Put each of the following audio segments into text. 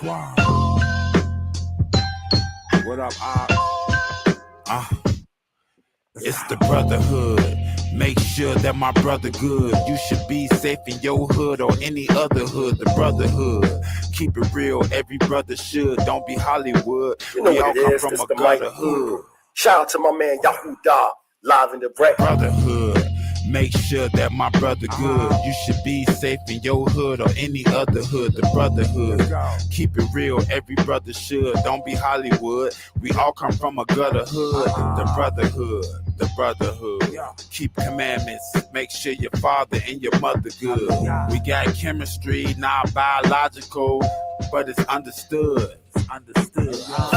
What up, It's the brotherhood. Make sure that my brother good. You should be safe in your hood or any other hood. The brotherhood. Keep it real, every brother should. Don't be Hollywood. You know we what all it come is. from This a the gutter Mike. hood. Shout out to my man Yahudah, live in the break. Brotherhood. Make sure that my brother good. You should be safe in your hood or any other hood. The brotherhood. Keep it real, every brother should. Don't be Hollywood. We all come from a gutter hood. The brotherhood. The brotherhood. Keep commandments. Make sure your father and your mother good. We got chemistry, not biological, but it's understood.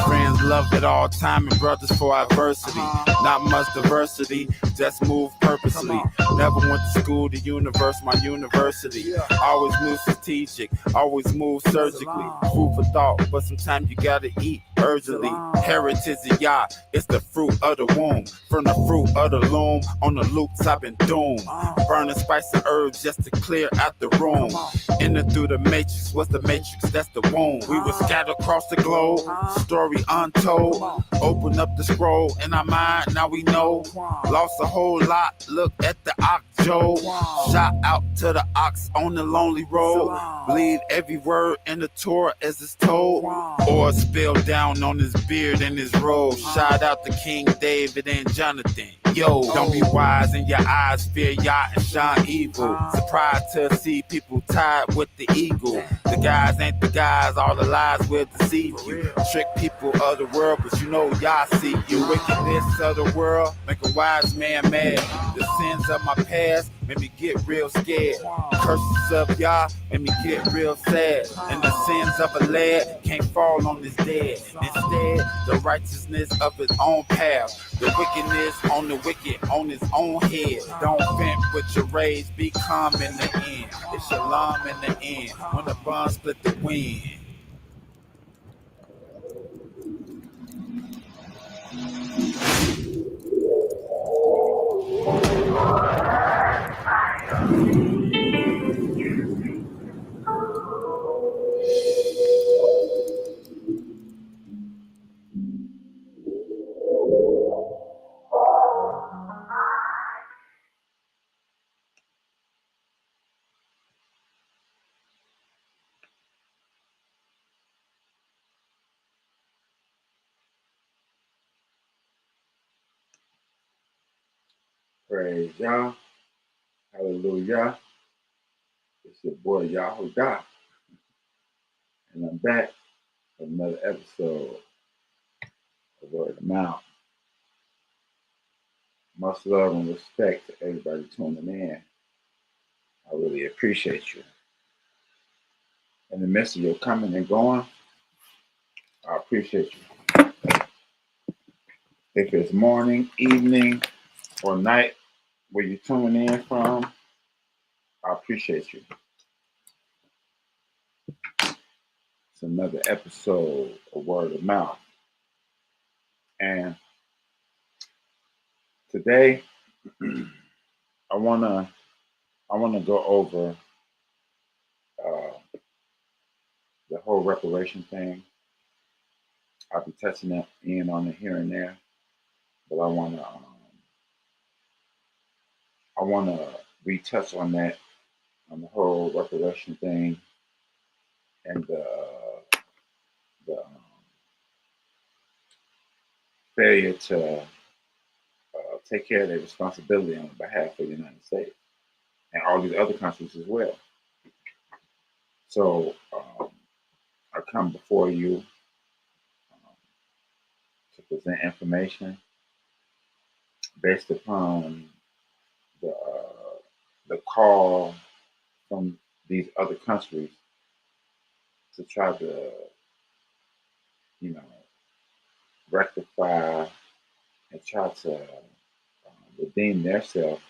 Friends love at all time and brothers for adversity. Not much diversity, just move purposely. Never went to school, the universe, my university. Always move strategic, always move surgically. Food for thought, but sometimes you gotta eat urgently. Heritage of Yah, it's the fruit of the womb. From the fruit of the loom, on the loops I've been doomed. Burning spice and herbs just to clear out the room. Enter through the matrix, what's the matrix? That's the womb. We were scattered across the globe, story untold. Open up the scroll in our mind, now we know. Lost a whole lot, look at the ox Joe. Shout out to the ox on the lonely road. Believe every word in the Torah as it's told. Or spilled down on his beard and his robe. Shout out to King David and Jonathan. Yo, don't be wise in your eyes, fear Yah and shun evil. Surprised to see people tied with the eagle. The guys ain't the guys, all the lies will deceive you. Trick people of the world, but you know Yah see you. Wickedness of the world make a wise man mad. The sins of my past made me get real scared. Curses of Yah made me get real sad. And the sins of a lad can't fall on his dead. Instead, the righteousness of his own path. The wickedness on the wicked on his own head. Don't vent with your rage, be calm in the end. It's shalom in the end. When the bond split the wind. Praise Yah. Hallelujah. It's your boy Yahudah. And I'm back with another episode of Word of Mouth. Much love and respect to everybody tuning in. I really appreciate you. In the midst of your coming and going, I appreciate you. If it's morning, evening, or night where you're tuning in from, I appreciate you. It's another episode of Word of Mouth. And today, I wanna go over the whole reparation thing. I'll be touching in on it here and there, but I wanna retouch on that, on the whole reparation thing, and the failure to take care of their responsibility on behalf of the United States and all these other countries as well. So I come before you to present information based upon the call from these other countries to try to, rectify and try to redeem themselves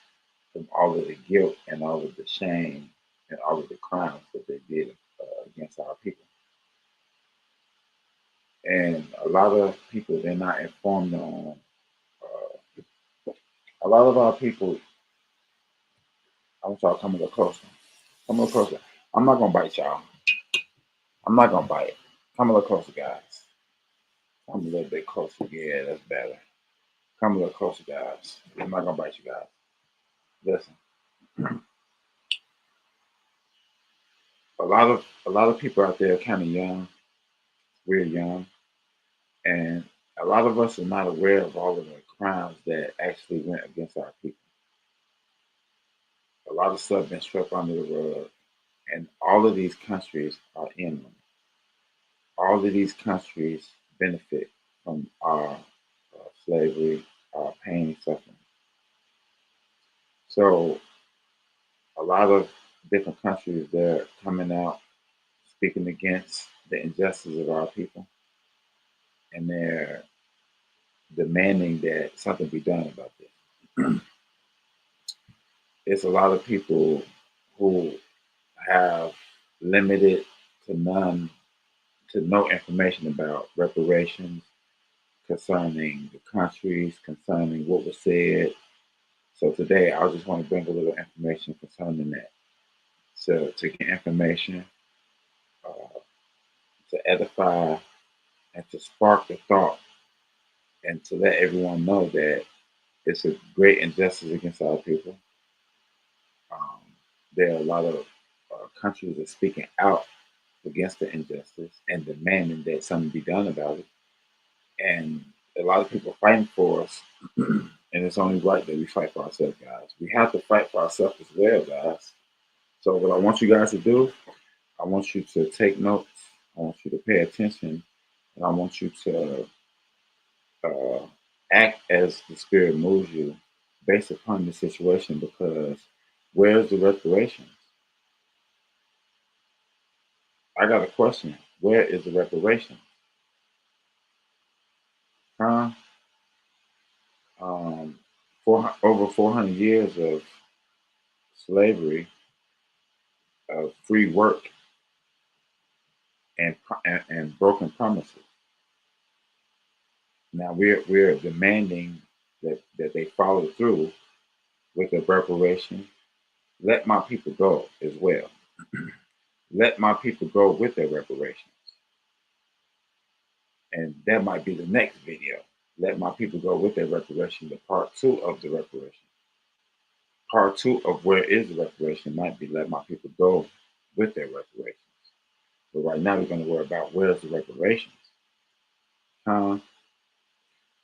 from all of the guilt and all of the shame and all of the crimes that they did against our people. And a lot of people, they're not informed on, a lot of our people, I'm sorry, come a little closer. I'm not going to bite, y'all. I'm not going to bite. Come a little closer, guys. Come a little bit closer. Yeah, that's better. Come a little closer, guys. I'm not gonna bite you guys. Listen, a lot of people out there are kind of young. We're young, and a lot of us are not aware of all of the crimes that actually went against our people. A lot of stuff been swept under the rug, and all of these countries are in them. All of these countries benefit from our slavery, our pain and suffering. So a lot of different countries, they're coming out speaking against the injustice of our people, and they're demanding that something be done about this. It's a lot of people who have limited to none to no information about reparations concerning the countries, concerning what was said. So today, I just want to bring a little information concerning that. So to get information, uh, to edify, and to spark the thought, and to let everyone know that it's a great injustice against our people. Um, there are a lot of countries that are speaking out against the injustice and demanding that something be done about it. And a lot of people are fighting for us, and it's only right that we fight for ourselves, guys. We have to fight for ourselves as well, guys. So what I want you guys to do, I want you to take notes. I want you to pay attention, and I want you to uh, act as the Spirit moves you based upon the situation. Because where's the reparations? I got a question. Where is the reparations? Huh? Over 400 years of slavery, of free work, and broken promises. Now we're demanding that they follow through with the reparation. Let my people go as well. Let my people go with their reparations. And that might be the next video. Let my people go with their reparation, the part two of the reparation. Part two of where is the reparation might be let my people go with their reparations. But right now we're going to worry about where's the reparations.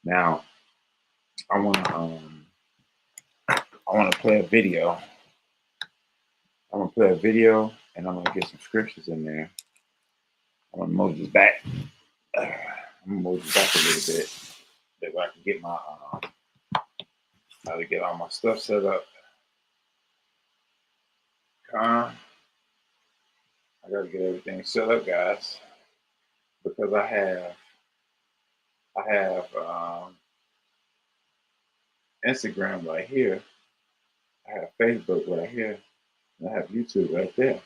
Now I want to play a video. I'm gonna play a video, and I'm gonna get some scriptures in there. I'm gonna move this back. I'm gonna move this back a little bit, that way I can get my how to get all my stuff set up. I gotta get everything set up, guys, because I have Instagram right here. I have Facebook right here, and I have YouTube right there.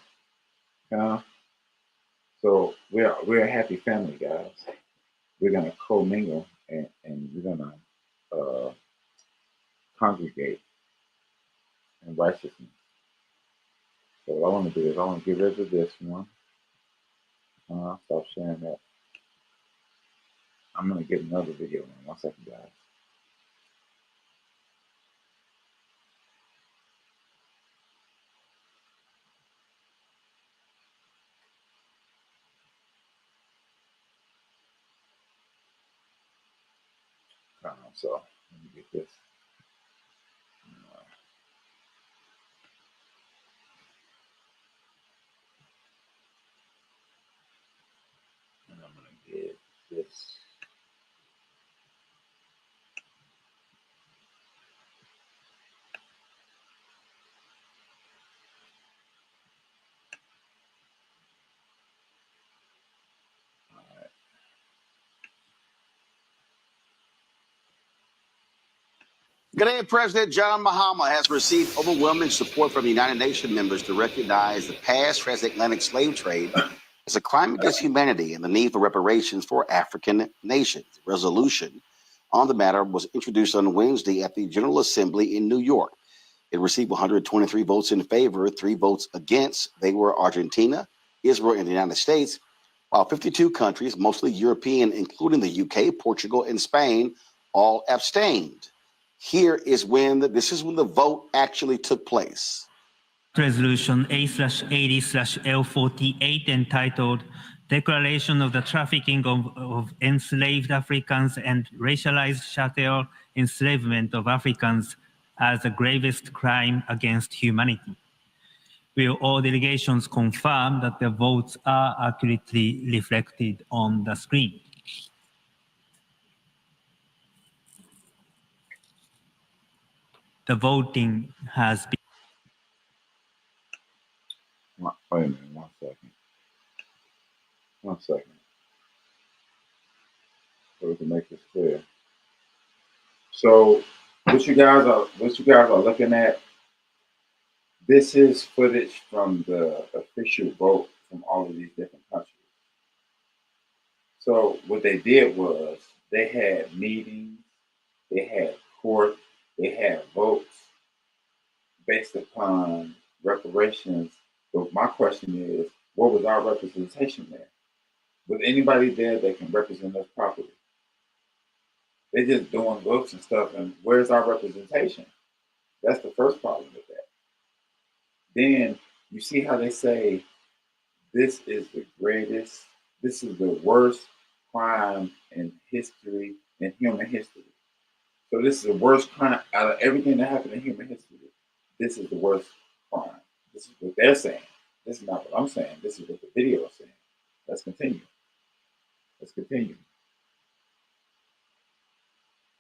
So we're a happy family, guys. We're gonna commingle, and we're gonna congregate in righteousness. So what I want to do is I want to get rid of this one. Stop sharing that. I'm gonna get another video in 1 second, guys. So let me get this. And I'm gonna get this. Ghanaian President John Mahama has received overwhelming support from United Nations members to recognize the past transatlantic slave trade as a crime against humanity and the need for reparations for African nations. A resolution on the matter was introduced on Wednesday at the General Assembly in New York. It received 123 votes in favor, 3 votes against. They were Argentina, Israel, and the United States, while 52 countries, mostly European, including the UK, Portugal, and Spain, all abstained. This is when the vote actually took place. Resolution A/80/L48 entitled Declaration of the Trafficking of Enslaved Africans and Racialized Chattel Enslavement of Africans as the gravest crime against humanity. Will all delegations confirm that the votes are accurately reflected on the screen? The voting has been. Wait a minute, 1 second. 1 second. So we can make this clear. So what you guys are looking at, this is footage from the official vote from all of these different countries. So what they did was they had meetings, they had court, they had votes based upon reparations. But my question is, what was our representation there? Was anybody there that can represent us properly? They're just doing votes and stuff, and where's our representation? That's the first problem with that. Then you see how they say this is the worst crime in history, in human history. So this is the worst crime out of everything that happened in human history. This is the worst crime. This is what they're saying. This is not what I'm saying. This is what the video is saying. Let's continue.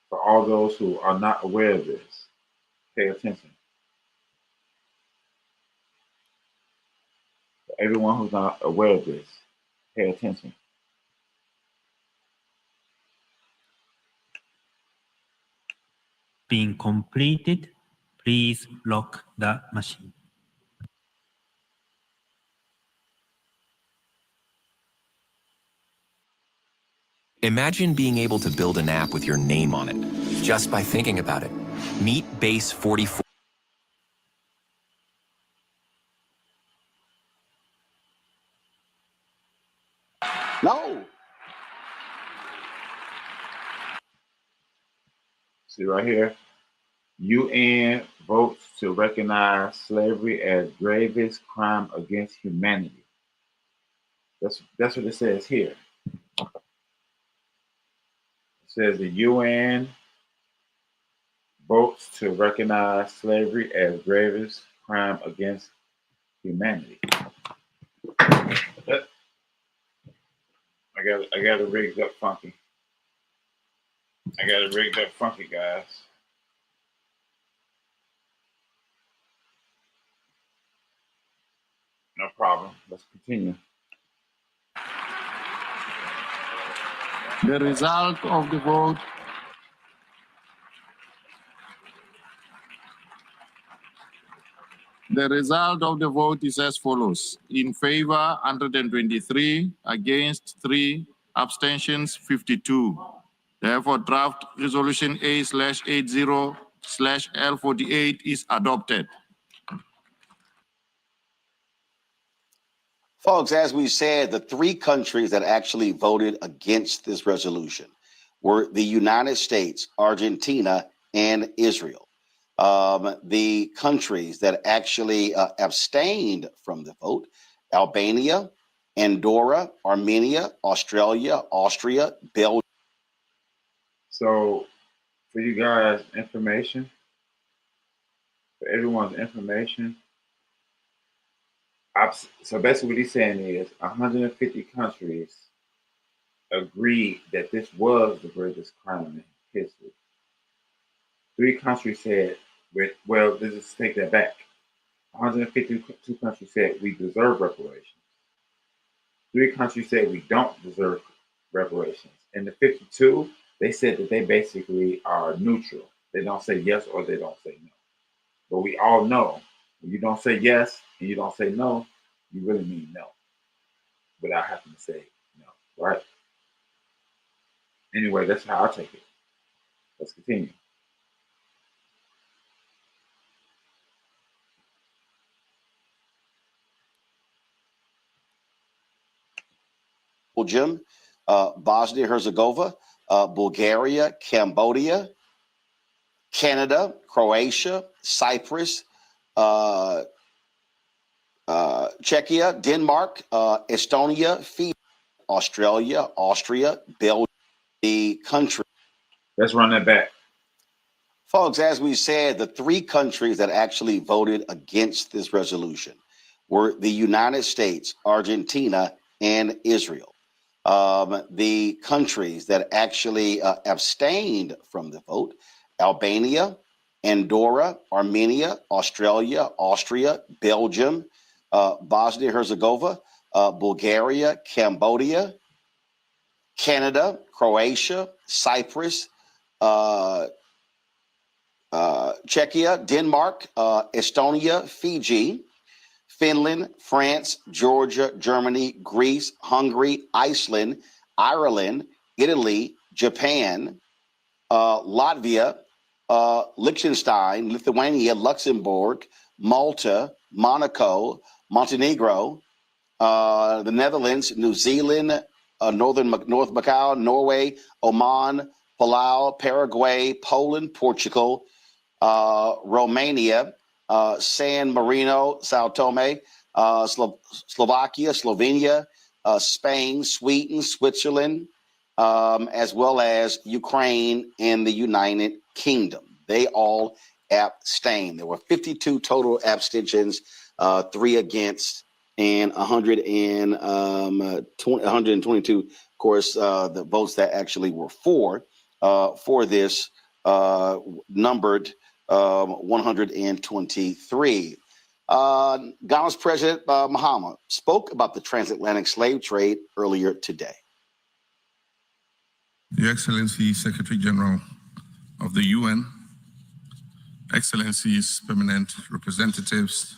For all those who are not aware of this, pay attention. For everyone who's not aware of this, pay attention. Being completed, please lock the machine. Imagine being able to build an app with your name on it, just by thinking about it. Meet Base 44. No. See right here? UN votes to recognize slavery as gravest crime against humanity. That's what it says here. It says the UN votes to recognize slavery as gravest crime against humanity. I got it rigged up funky. Guys. No problem. Let's continue. The result of the vote. The result of the vote is as follows. In favor, 123, against 3, abstentions 52. Therefore, draft resolution A/80/L48 is adopted. Folks, as we said, the three countries that actually voted against this resolution were the United States, Argentina, and Israel. The countries that actually abstained from the vote: Albania, Andorra, Armenia, Australia, Austria, Belgium. So, for you guys' information, for everyone's information, so basically what he's saying is 150 countries agreed that this was the greatest crime in history. 3 countries said, well, let's just take that back. 152 countries said we deserve reparations. 3 countries said we don't deserve reparations. And the 52, they said that they basically are neutral. They don't say yes or they don't say no. But we all know when you don't say yes and you don't say no, you really mean no without having to say no, right? Anyway, that's how I take it. Let's continue. Belgium, Bosnia-Herzegovina, Bulgaria, Cambodia, Canada, Croatia, Cyprus, Czechia, Denmark, Estonia, Fiji, Australia, Austria, Belgium, the country. Let's run that back. Folks, as we said, the three countries that actually voted against this resolution were the United States, Argentina, and Israel. The countries that actually abstained from the vote: Albania, Andorra, Armenia, Australia, Austria, Belgium, Bosnia-Herzegovina, Bulgaria, Cambodia, Canada, Croatia, Cyprus, Czechia, Denmark, Estonia, Fiji, Finland, France, Georgia, Germany, Greece, Hungary, Iceland, Ireland, Italy, Japan, Latvia, Liechtenstein, Lithuania, Luxembourg, Malta, Monaco, Montenegro, the Netherlands, New Zealand, North Macau, Norway, Oman, Palau, Paraguay, Poland, Portugal, Romania, San Marino, Sao Tome, Slovakia, Slovenia, Spain, Sweden, Switzerland, as well as Ukraine and the United Kingdom. They all abstained. There were 52 total abstentions, 3 against, and 122, of course, the votes that actually were for this numbered 123. Ghana's President Mahama spoke about the transatlantic slave trade earlier today. Your Excellency, Secretary General of the UN, Excellencies, permanent representatives,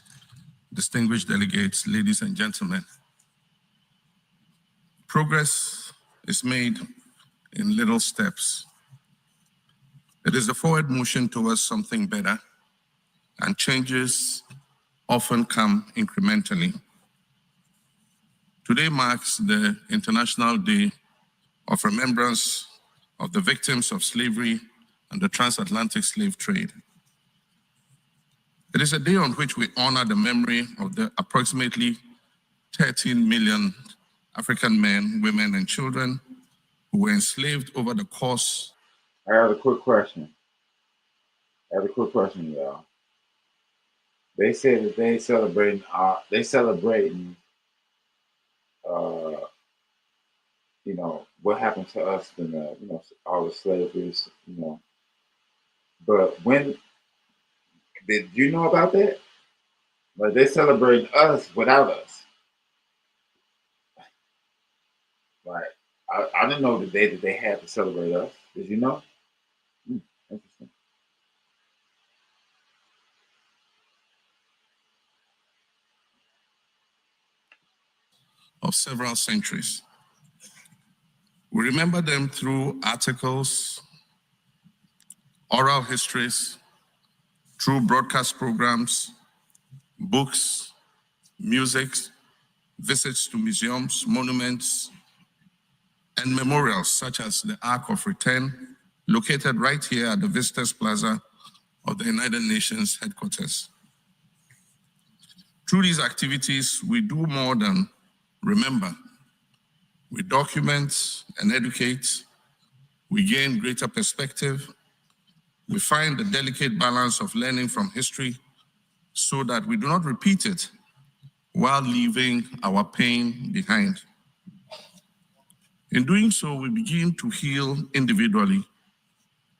distinguished delegates, ladies and gentlemen, progress is made in little steps. It is a forward motion towards something better, and changes often come incrementally. Today marks the International Day of Remembrance of the victims of slavery and the transatlantic slave trade. It is a day on which we honor the memory of the approximately 13 million African men, women, and children who were enslaved over the course. I have a quick question. Y'all. They said that they celebrating you know, what happened to us in the, you know, all the slaveries, you know. But when did you know about that? Like, they celebrating us without us. Like, I didn't know the day that they had to celebrate us. Did you know? Interesting. Of several centuries. We remember them through articles, oral histories, through broadcast programs, books, music, visits to museums, monuments, and memorials such as the Ark of Return, located right here at the Visitors Plaza of the United Nations headquarters. Through these activities, we do more than remember. We document and educate. We gain greater perspective. We find the delicate balance of learning from history so that we do not repeat it while leaving our pain behind. In doing so, we begin to heal individually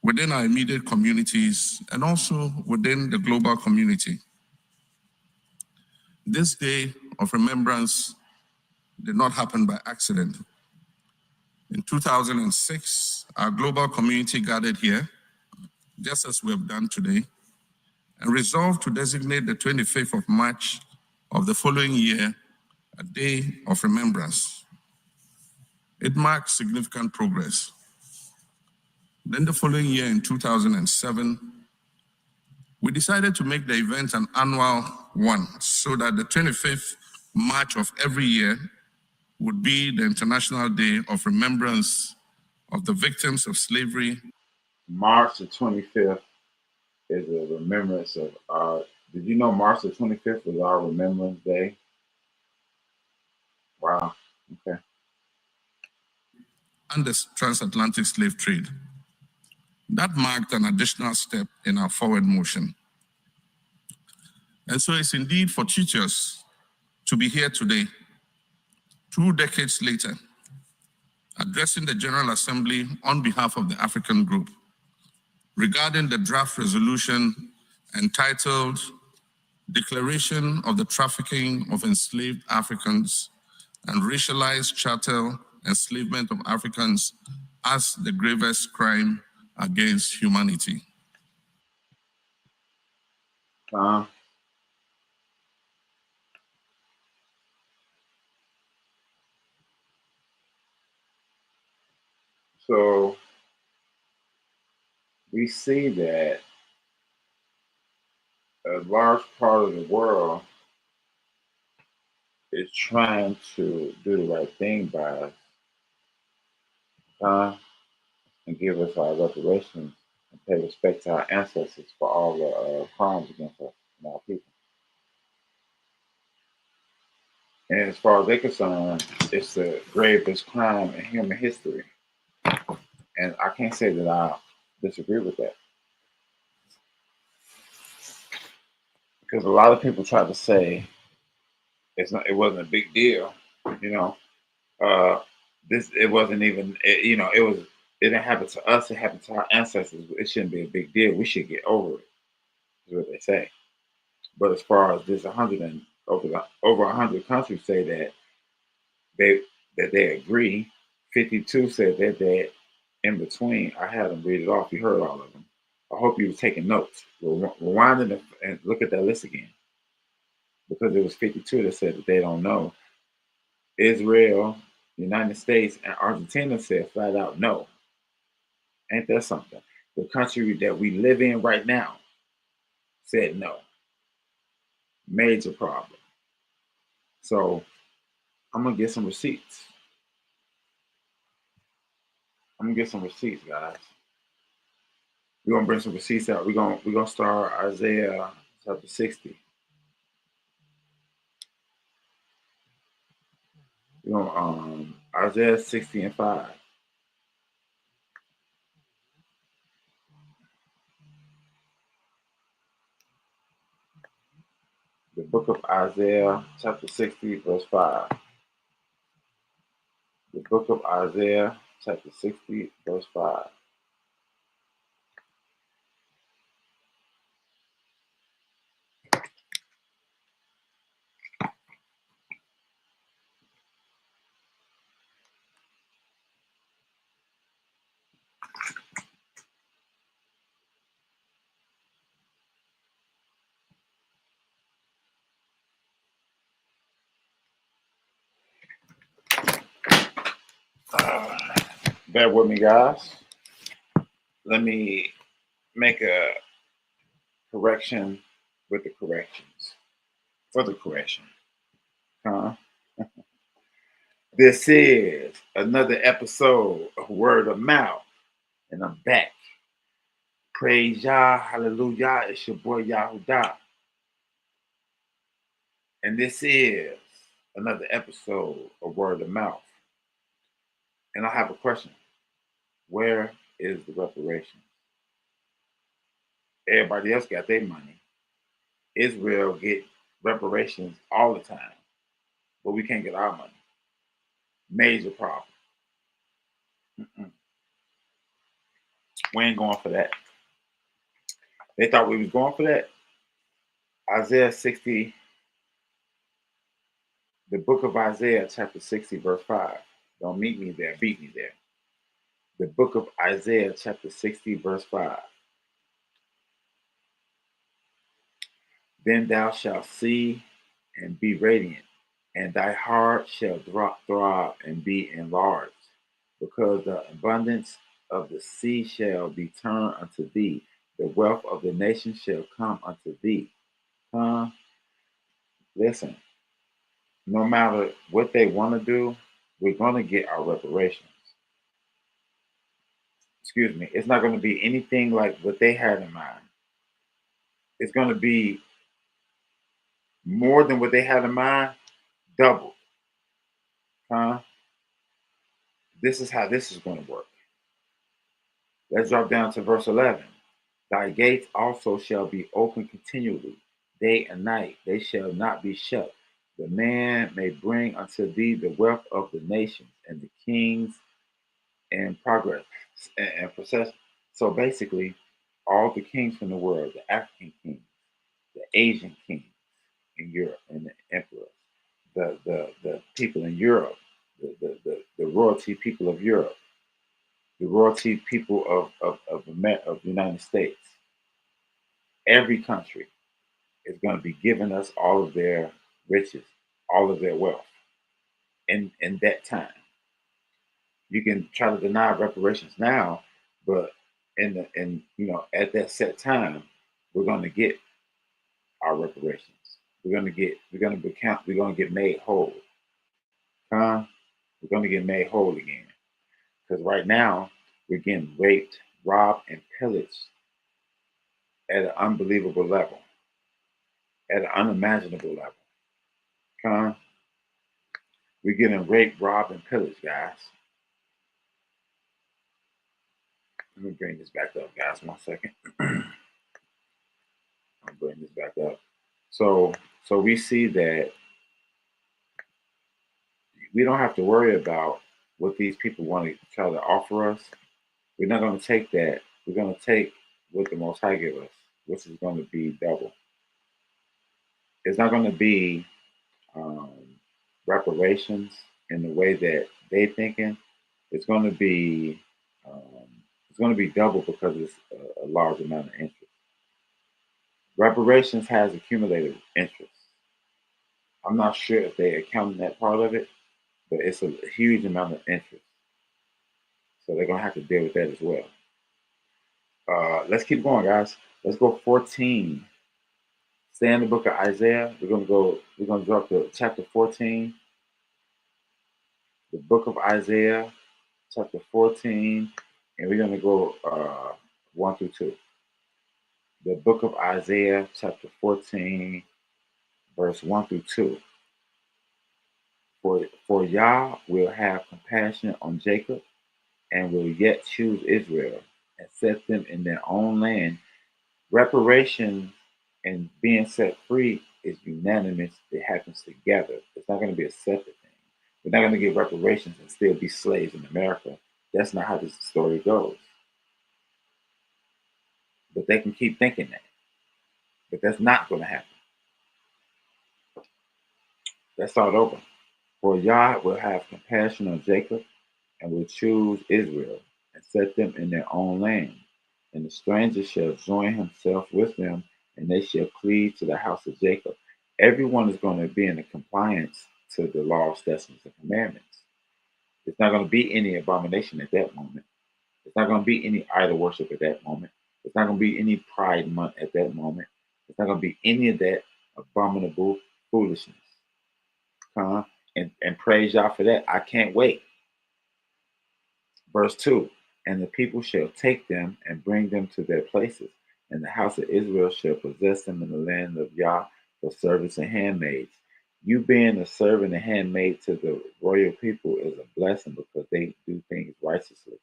within our immediate communities and also within the global community. This day of remembrance did not happen by accident. In 2006, our global community gathered here, just as we have done today, and resolved to designate the 25th of March of the following year a day of remembrance. It marks significant progress. Then the following year, in 2007, we decided to make the event an annual one so that the 25th March of every year would be the International Day of Remembrance of the Victims of Slavery. March the 25th is a remembrance of our. Did you know March the 25th was our Remembrance Day? Wow. Okay. And the transatlantic slave trade. That marked an additional step in our forward motion. And so it's indeed fortuitous to be here today, 2 decades later, addressing the General Assembly on behalf of the African Group regarding the draft resolution entitled Declaration of the Trafficking of Enslaved Africans and Racialized Chattel Enslavement of Africans as the gravest crime against humanity. So we see that a large part of the world is trying to do the right thing by us and give us our reparations and pay respect to our ancestors for all the crimes against us and our people. And as far as they're concerned, it's the gravest crime in human history. And I can't say that I disagree with that. Because a lot of people try to say it wasn't a big deal, you know. It wasn't even, it didn't happen to us, it happened to our ancestors. It shouldn't be a big deal. We should get over it, is what they say. But as far as this over 100 countries say that they agree. 52 said that they're in between. I had them read it off. You heard all of them. I hope you were taking notes. Rewind it and look at that list again. Because it was 52 that said that they don't know. Israel, United States, and Argentina said flat out no. Ain't that something? The country that we live in right now said no. Major problem. So I'm gonna get some receipts. Guys. We're gonna bring some receipts out. We're gonna start Isaiah chapter 60. We're gonna Isaiah 60 and 5. The book of Isaiah chapter 60 verse 5. The book of Isaiah chapter 60 verse 5. Bear with me, guys. Let me make a correction with the corrections. For the correction. This is another episode of Word of Mouth, and I'm back. Praise Yah, hallelujah. It's your boy Yahudah. And this is another episode of Word of Mouth. And I have a question. Where is the reparations? Everybody else got their money. Israel get reparations all the time, but we can't get our money. Major problem. We ain't going for that. They thought we was going for that. Isaiah 60, the book of Isaiah, chapter 60, verse 5. Don't meet me there, beat me there. The book of Isaiah, chapter 60, verse 5. Then thou shalt see and be radiant, and thy heart shall throb and be enlarged, because the abundance of the sea shall be turned unto thee. The wealth of the nations shall come unto thee. Listen, no matter what they want to do, we're going to get our reparations. Excuse me. It's not going to be anything like what they had in mind. It's going to be more than what they had in mind, double. Huh? This is how this is going to work. Let's drop down to verse 11. Thy gates also shall be open continually, day and night. They shall not be shut. The man may bring unto thee the wealth of the nations and the kings and progress and process. So basically, all the kings from the world, the African kings, the Asian kings in Europe, and the emperors, the people in Europe, the royalty people of Europe, the royalty people of the United States, every country is going to be giving us all of their riches, all of their wealth in that time. You can try to deny reparations now, but at that set time, we're going to get our reparations. We're going to get made whole. Huh? We're going to get made whole again. Because right now, we're getting raped, robbed, and pillaged at an unbelievable level, at an unimaginable level. Huh? We're getting raped, robbed, and pillaged, guys. Let me bring this back up, guys. 1 second. I'll bring this back up. So we see that we don't have to worry about what these people want to try to offer us. We're not going to take that. We're going to take what the Most High give us, which is going to be double. It's not going to be reparations in the way that they thinking. It's going to be double because it's a large amount of interest. Reparations has accumulated interest. I'm not sure if they account that part of it, but it's a huge amount of interest. So they're going to have to deal with that as well. Let's keep going, guys. Let's go 14. Stay in the book of Isaiah. We're going to drop to chapter 14. The book of Isaiah, chapter 14, and we're going to go 1 through 2. The book of Isaiah, chapter 14, verse 1 through 2. For Yah will have compassion on Jacob and will yet choose Israel and set them in their own land. Reparation and being set free is unanimous. It happens together. It's not going to be a separate thing. We're not going to get reparations and still be slaves in America. That's not how this story goes. But they can keep thinking that. But that's not going to happen. Let's start over. For Yah will have compassion on Jacob and will choose Israel and set them in their own land. And the stranger shall join himself with them, and they shall cleave to the house of Jacob. Everyone is going to be in compliance to the law, statutes, and commandments. There's not going to be any abomination at that moment. There's not going to be any idol worship at that moment. There's not going to be any pride month at that moment. There's not going to be any of that abominable foolishness. And praise y'all for that. I can't wait. Verse 2, and the people shall take them and bring them to their places, and the house of Israel shall possess them in the land of Yah for servants and handmaids. You being a servant and handmaid to the royal people is a blessing because they do things righteously.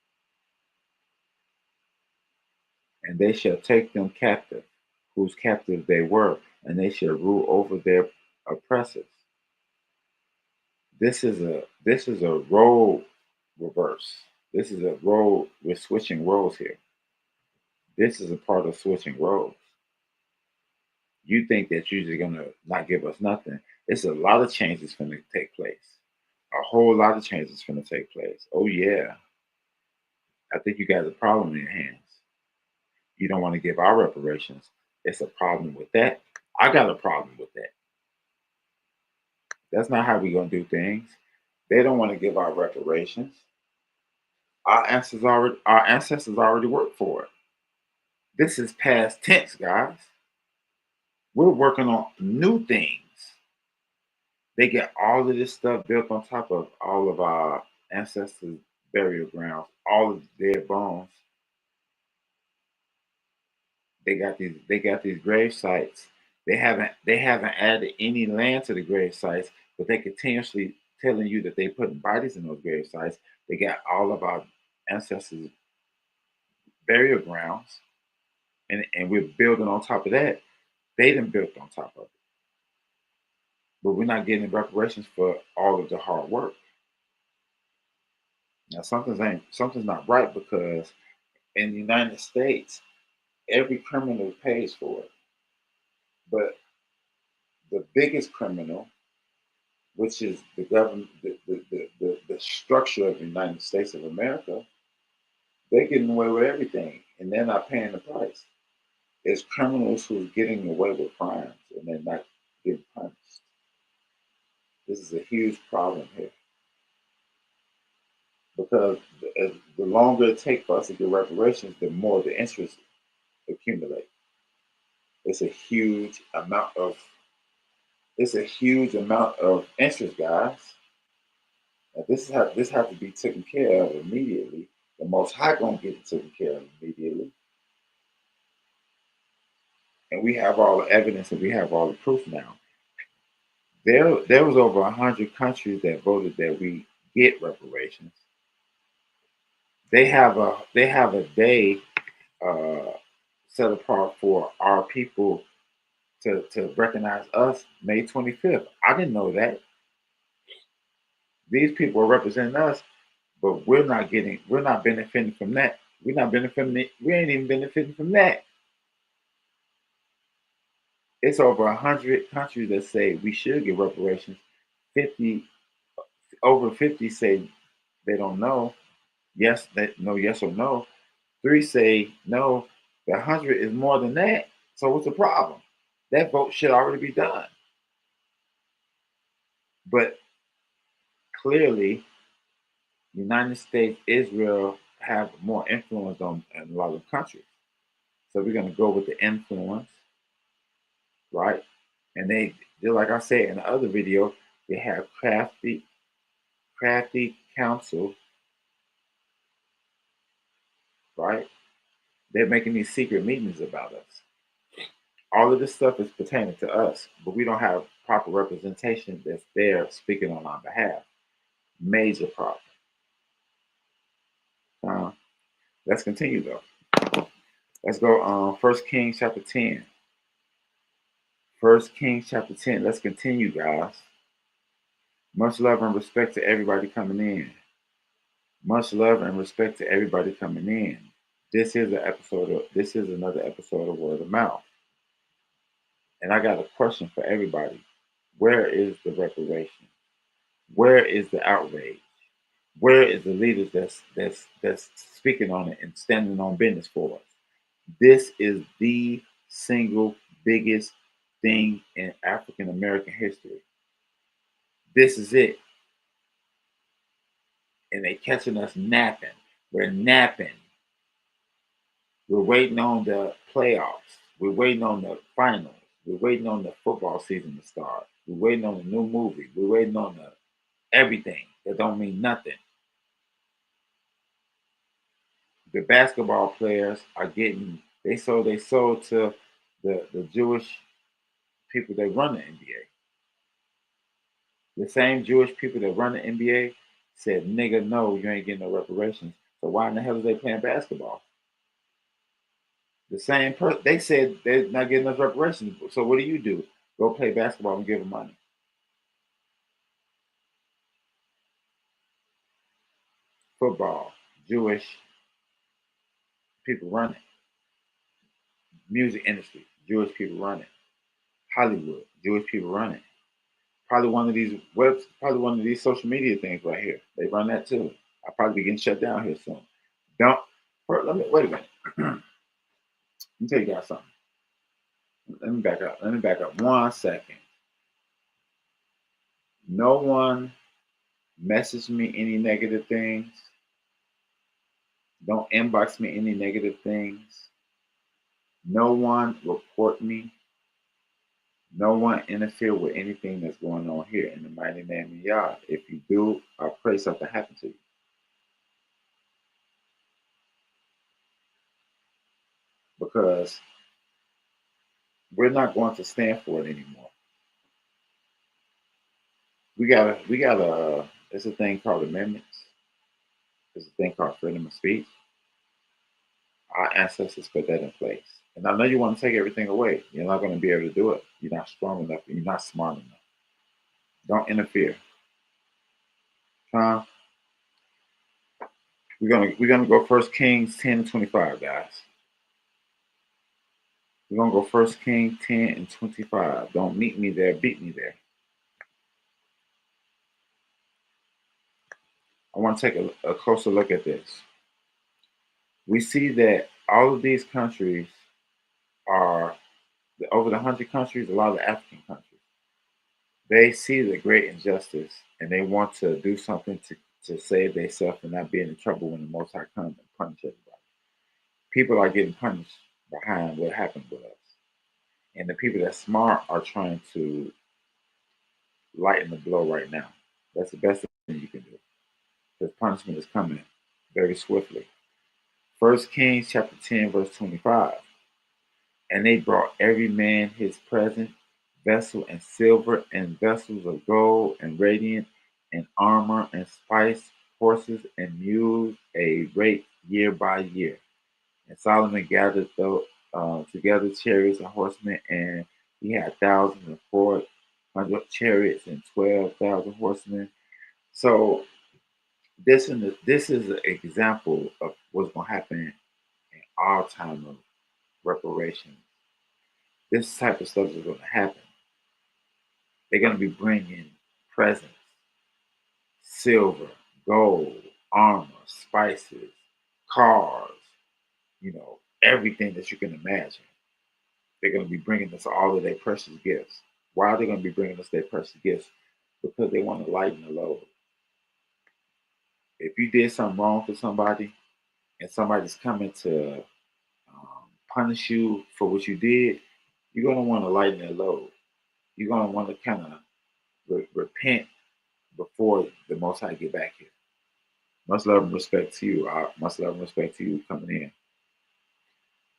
And they shall take them captive, whose captives they were, and they shall rule over their oppressors. This is a role reverse. This is a role. We're switching roles here. This is a part of switching roles. You think that you're just gonna not give us nothing. It's a lot of changes going to take place. A whole lot of changes going to take place. Oh yeah. I think you got a problem in your hands. You don't want to give our reparations. It's a problem with that. I got a problem with that. That's not how we're going to do things. They don't want to give our reparations. Our ancestors already worked for it. This is past tense, guys. We're working on new things. They get all of this stuff built on top of all of our ancestors' burial grounds, all of their bones. They got these grave sites. They haven't added any land to the grave sites, but they continuously telling you that they putting bodies in those grave sites. They got all of our ancestors' burial grounds, and we're building on top of that. They done built on top of it, but we're not getting reparations for all of the hard work. Now something's not right, because in the United States, every criminal pays for it, but the biggest criminal, which is the government, the structure of the United States of America, they're getting away with everything, and they're not paying the price. It's criminals who are getting away with crimes, and they're not getting punished. This is a huge problem here, because the longer it takes for us to get reparations, the more the interest accumulate. It's a huge amount of interest, guys. Now, this has to be taken care of immediately. The Most High gonna get it taken care of immediately, and we have all the evidence and we have all the proof now. There was over 100 countries that voted that we get reparations. They have a day uh, set apart for our people to recognize us, May 25th. I didn't know that. These people are representing us, but we're not benefiting from that. We ain't even benefiting from that. It's over 100 countries that say we should get reparations. 50 over 50 say they don't know. Yes, yes or no. 3 say no. The 100 is more than that. So what's the problem? That vote should already be done. But clearly, United States, Israel have more influence on a lot of countries. So we're gonna go with the influence, right? And they like I said in the other video, they have crafty counsel, right? They're making these secret meetings about us. All of this stuff is pertaining to us, but we don't have proper representation that's there speaking on our behalf. Major problem. Let's continue though. Let's go 1 Kings chapter 10. 1 Kings chapter 10. Let's continue, guys. Much love and respect to everybody coming in. Much love and respect to everybody coming in. This is another episode of Word of Mouth. And I got a question for everybody. Where is the reparation? Where is the outrage? Where is the leaders that's speaking on it and standing on business for us? This is the single biggest thing in African American history. This is it. And they catching us napping. We're napping. We're waiting on the playoffs. We're waiting on the finals. We're waiting on the football season to start. We're waiting on the new movie. We're waiting on the everything that don't mean nothing. The basketball players are getting they sold to the Jewish people that run the NBA. The same Jewish people that run the NBA said, "Nigga, no, you ain't getting no reparations." So why in the hell are they playing basketball? The same person they said they're not getting us reparations. So what do? Go play basketball and give them money. Football, Jewish people run it. Music industry, Jewish people run it. Hollywood, Jewish people run it. Probably one of these social media things right here. They run that too. I'll probably be getting shut down here soon. Let me wait a minute. Let me tell you guys something. Let me back up. 1 second. No one message me any negative things. Don't inbox me any negative things. No one report me. No one interfere with anything that's going on here in the mighty name of Yah. If you do, I pray something happen to you. Because we're not going to stand for it anymore. We gotta there's a thing called amendments. There's a thing called freedom of speech. Our ancestors put that in place. And I know you want to take everything away. You're not going to be able to do it. You're not strong enough. You're not smart enough. Don't interfere. We're gonna go First Kings 10 and 25, guys. We're gonna go First Kings 10 and 25. Don't meet me there, beat me there. I want to take a closer look at this. We see that all of these countries are over the 100 countries, a lot of the African countries. They see the great injustice and they want to do something to save themselves and not be in trouble when the Most High comes and punish everybody. People are getting punished behind what happened with us. And the people that's smart are trying to lighten the blow right now. That's the best thing you can do. Because punishment is coming very swiftly. First Kings chapter 10, verse 25. And they brought every man his present, vessel and silver, and vessels of gold and radiant, and armor and spice, horses and mules, a rate year by year. And Solomon gathered together chariots and horsemen, and he had 1,400 chariots and 12,000 horsemen. So this is an example of what's going to happen in our time of reparations. This type of stuff is going to happen. They're going to be bringing presents, silver, gold, armor, spices, cars, everything that you can imagine. They're going to be bringing us all of their precious gifts. Why are they going to be bringing us their precious gifts? Because they want to lighten the load. If you did something wrong to somebody and somebody's coming to punish you for what you did, you're going to want to lighten their load. You're going to want to kind of repent before the Most High get back here. Much love and respect to you. Much love and respect to you coming in.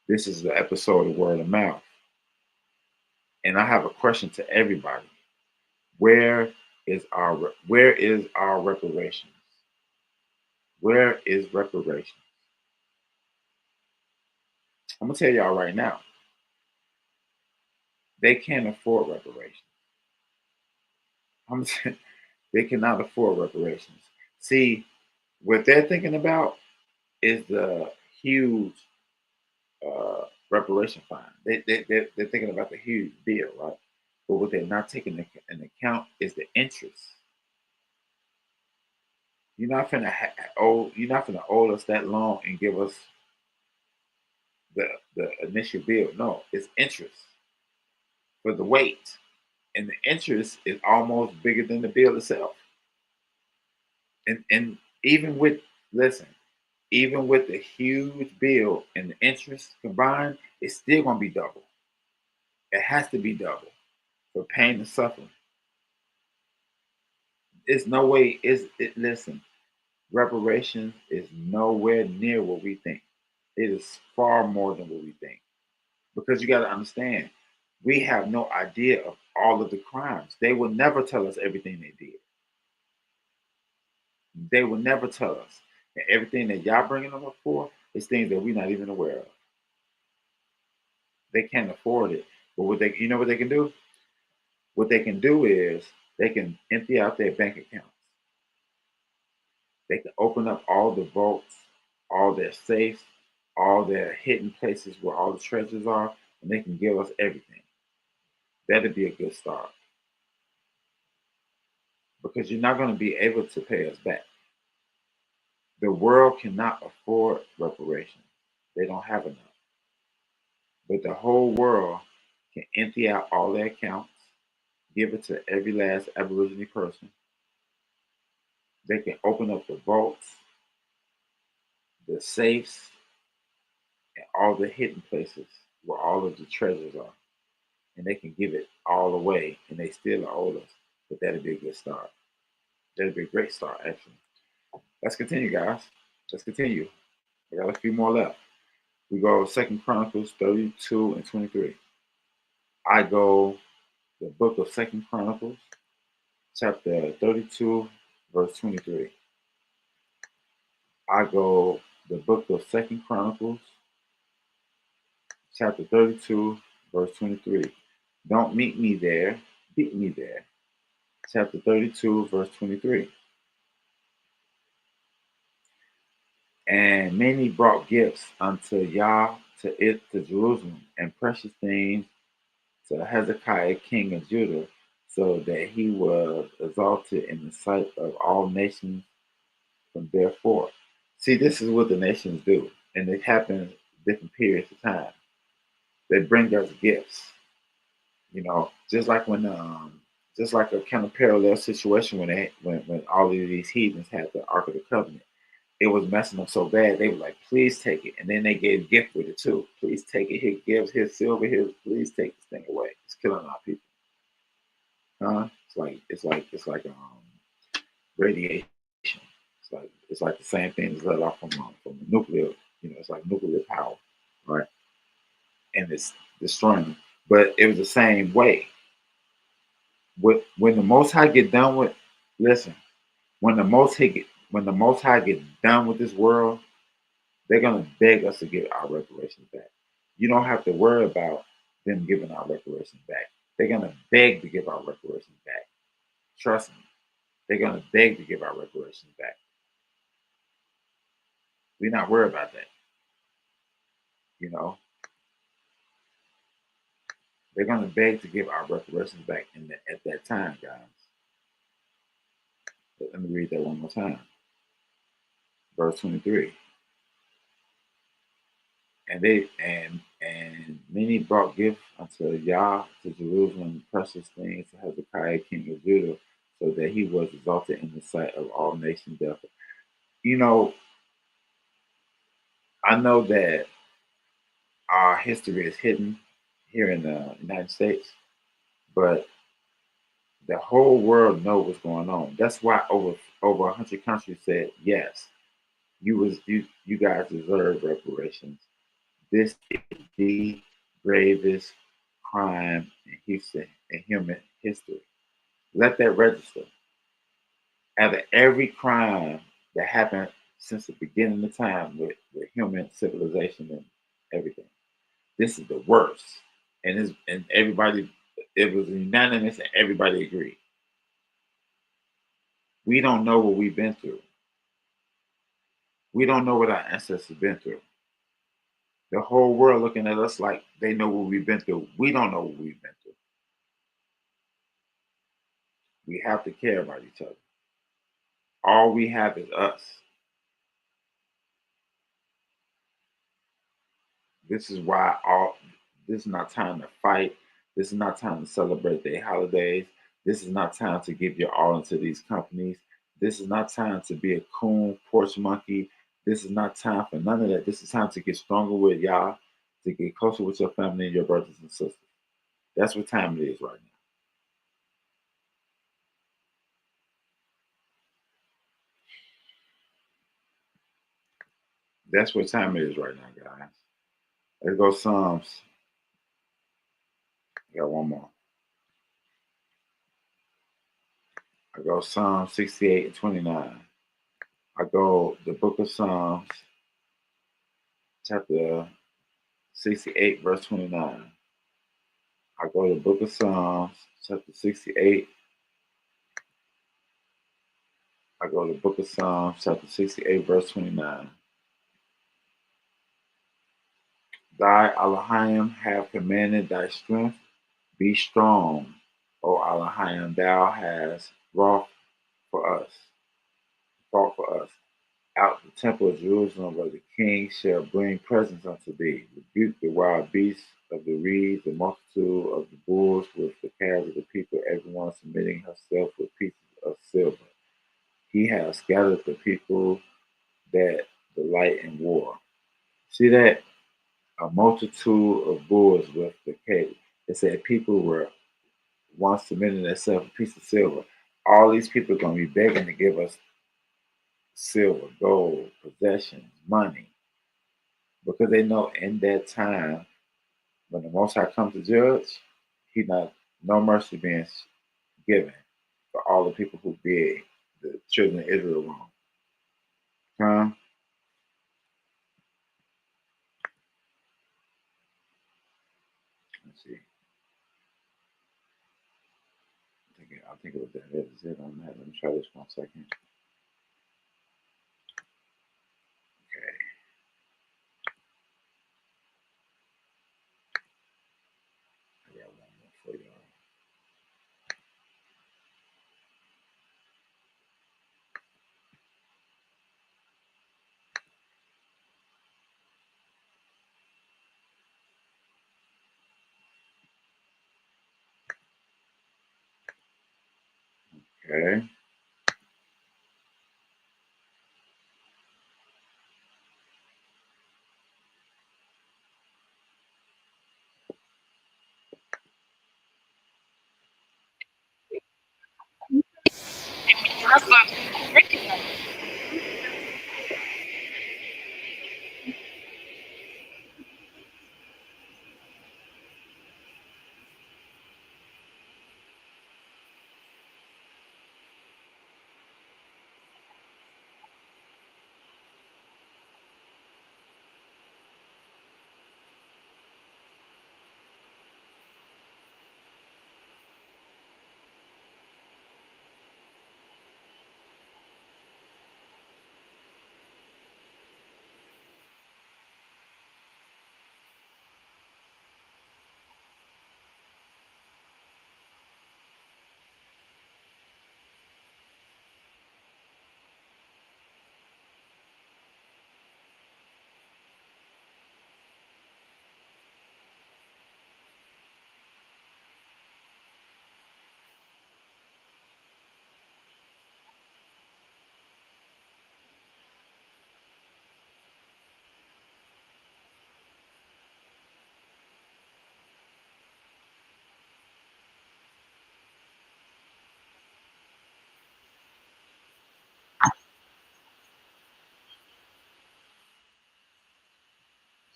This is the episode of Word of Mouth. And I have a question to everybody. Where is our reparations? Where is reparations? I'm gonna tell y'all right now. They can't afford reparations. They cannot afford reparations. See, what they're thinking about is the huge reparation fine. They're thinking about the huge bill, right? But what they're not taking into account is the interest. You're not gonna owe us that long and give us the initial bill. No, it's interest for the wait, and the interest is almost bigger than the bill itself. And even with even with the huge bill and the interest combined, it's still gonna be double. It has to be double for pain and suffering. It's no way. Listen, reparations is nowhere near what we think. It is far more than what we think. Because you got to understand, we have no idea of all of the crimes. They will never tell us everything they did. They will never tell us. And everything that y'all bringing them up for is things that we're not even aware of. They can't afford it. But you know what they can do? What they can do is they can empty out their bank accounts. They can open up all the vaults, all their safes, all their hidden places where all the treasures are, and they can give us everything. That'd be a good start. Because you're not going to be able to pay us back. The world cannot afford reparations. They don't have enough. But the whole world can empty out all their accounts, give it to every last Aboriginal person. They can open up the vaults, the safes, and all the hidden places where all of the treasures are. and they can give it all away, and they still owe us. But that'd be a good start. That'd be a great start, actually. Let's continue, guys. Let's continue. We got a few more left. We go 2 Chronicles 32 and 23. I go the book of 2 Chronicles, chapter 32, verse 23. I go the book of 2 Chronicles, chapter 32, verse 23. Don't meet me there, beat me there. Chapter 32, verse 23. And many brought gifts unto Yah to Jerusalem, and precious things to Hezekiah king of Judah, so that he was exalted in the sight of all nations from therefore. See, this is what the nations do, and it happens different periods of time. They bring us gifts, just like just like a kind of parallel situation when all of these heathens had the Ark of the Covenant. It was messing up so bad, they were like, please take it. And then they gave gift with it too. Please take it. Here, gifts, here's silver, here, please take this thing away. It's killing our people. It's like radiation. It's like the same thing that's let off from the nuclear, it's like nuclear power, right? And it's destroying them. But it was the same way. When the Most High get done with, listen, when the Most High get done with this world, they're gonna beg us to give our reparations back. You don't have to worry about them giving our reparations back. They're gonna beg to give our reparations back. Trust me, they're gonna beg to give our reparations back. We're not worried about that. They're gonna beg to give our reparations back at that time, guys. But let me read that one more time. Verse 23. And many brought gifts unto Yah to Jerusalem, precious things to Hezekiah king of Judah, so that he was exalted in the sight of all nations. Therefore, I know that our history is hidden here in the United States, but the whole world knows what's going on. That's why over 100 countries said yes, you guys deserve reparations. This is the gravest crime in human history. Let that register. Out of every crime that happened since the beginning of time with human civilization and everything, this is the worst. And everybody, it was unanimous and everybody agreed. We don't know what we've been through. We don't know what our ancestors have been through. The whole world looking at us like they know what we've been through. We don't know what we've been through. We have to care about each other. All we have is us. This is why this is not time to fight. This is not time to celebrate their holidays. This is not time to give your all into these companies. This is not time to be a coon, porch monkey. This is not time for none of that. This is time to get stronger with y'all, to get closer with your family and your brothers and sisters. That's what time it is right now. That's what time it is right now, guys. Let's go Psalms. I got one more. I go Psalm 68 and 29. I go the book of Psalms, chapter 68, verse 29. I go to the book of Psalms, chapter 68. I go to the book of Psalms, chapter 68, verse 29. Thy Elohim have commanded thy strength. Be strong, O Elohim, thou hast fought for us. Out the temple of Jerusalem, where the king shall bring presents unto thee. Rebuke the wild beasts of the reeds, the multitude of the bulls with the calves of the people, everyone submitting herself with pieces of silver. He has scattered the people that delight in war. See that? A multitude of bulls with the calves. It said people were once submitting themselves a piece of silver. All these people are going to be begging to give us silver, gold, possessions, money, because they know in that time when the Most High comes to judge, no mercy being given for all the people who did the children of Israel wrong. Huh? Let's see. I think it was that. That was it on that. Let me try this 1 second. Okay. I got one more for y'all. Okay.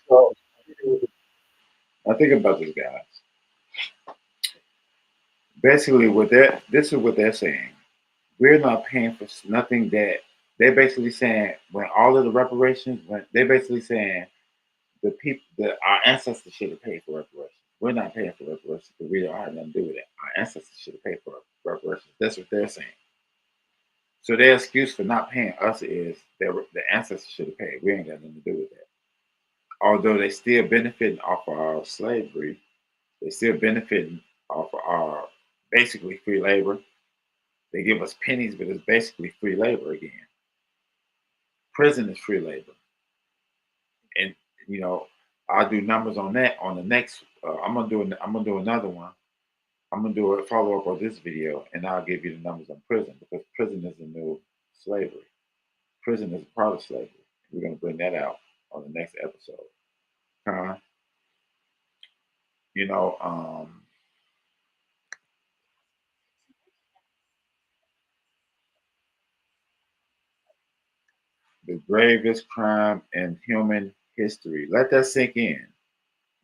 So I think about this, guys. Basically, this is what they're saying. We're not paying for nothing that they're basically saying when all of the reparations, when they're basically saying the people, our ancestors should have paid for reparations. We're not paying for reparations because we don't have nothing to do with it. Our ancestors should have paid for reparations. That's what they're saying. So their excuse for not paying us is that the ancestors should have paid. We ain't got nothing to do with that. Although they still benefiting off of our slavery, they still benefiting off of our basically free labor. They give us pennies, but it's basically free labor again. Prison is free labor, and you know I'll do numbers on that on the next. I'm gonna do another one. I'm gonna do a follow up on this video, and I'll give you the numbers on prison because prison is a new slavery. Prison is a part of slavery. We're gonna bring that out on the next episode. Huh? You know, the gravest crime in human history. Let that sink in.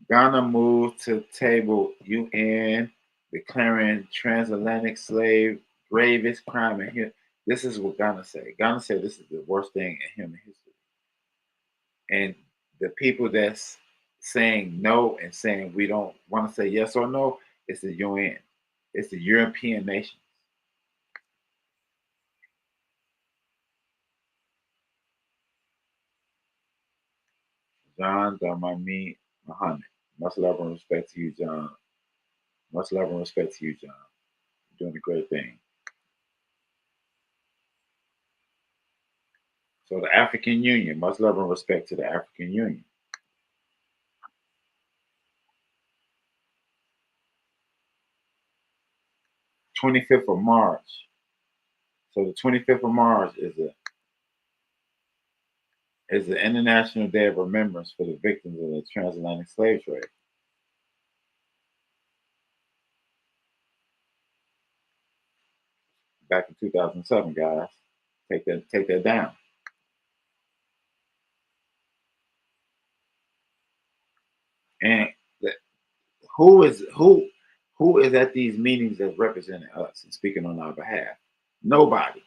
Ghana moved to table UN declaring transatlantic slave gravest crime in history. This is what Ghana say. Ghana said this is the worst thing in human history. And the people that's saying no and saying we don't want to say yes or no, it's the UN. It's the European nations. John Dramani Muhammad. Much love and respect to you, John. Much love and respect to you, John. You're doing a great thing. So the African Union, much love and respect to the African Union. 25th of March. So the 25th of March is the International Day of Remembrance for the victims of the transatlantic slave trade. back in 2007, guys. Take that down. And who is at these meetings that's representing us and speaking on our behalf? Nobody.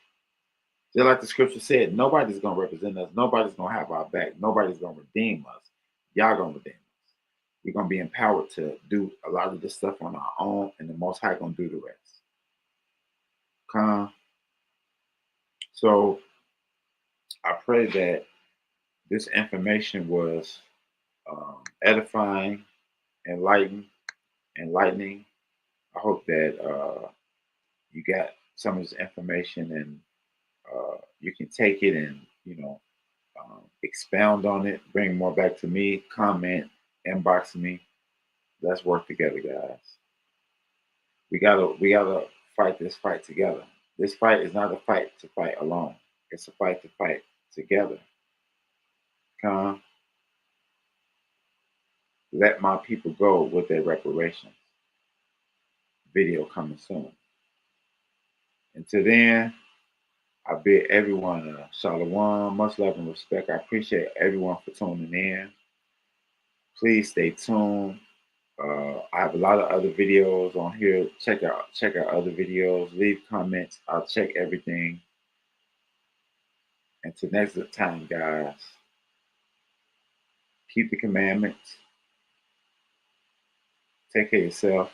Just like the scripture said, nobody's gonna represent us. Nobody's gonna have our back. Nobody's gonna redeem us. Y'all gonna redeem us. We're gonna be empowered to do a lot of this stuff on our own, and the Most High gonna do the rest. Come. So I pray that this information was edifying, enlightening. I hope that you got some of this information and you can take it and expound on it, bring more back to me, comment, inbox me. Let's work together, guys. We gotta fight this fight together. This fight is not a fight to fight alone. It's a fight to fight together. Come, let my people go with their reparations. Video coming soon. Until then, I bid everyone shalom, much love and respect. I appreciate everyone for tuning in. Please stay tuned. I have a lot of other videos on here. Check out other videos. Leave comments. I'll check everything. Until next time, guys, keep the commandments. Take care of yourself.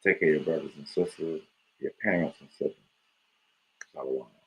Take care of your brothers and sisters, your parents and siblings. Shalom.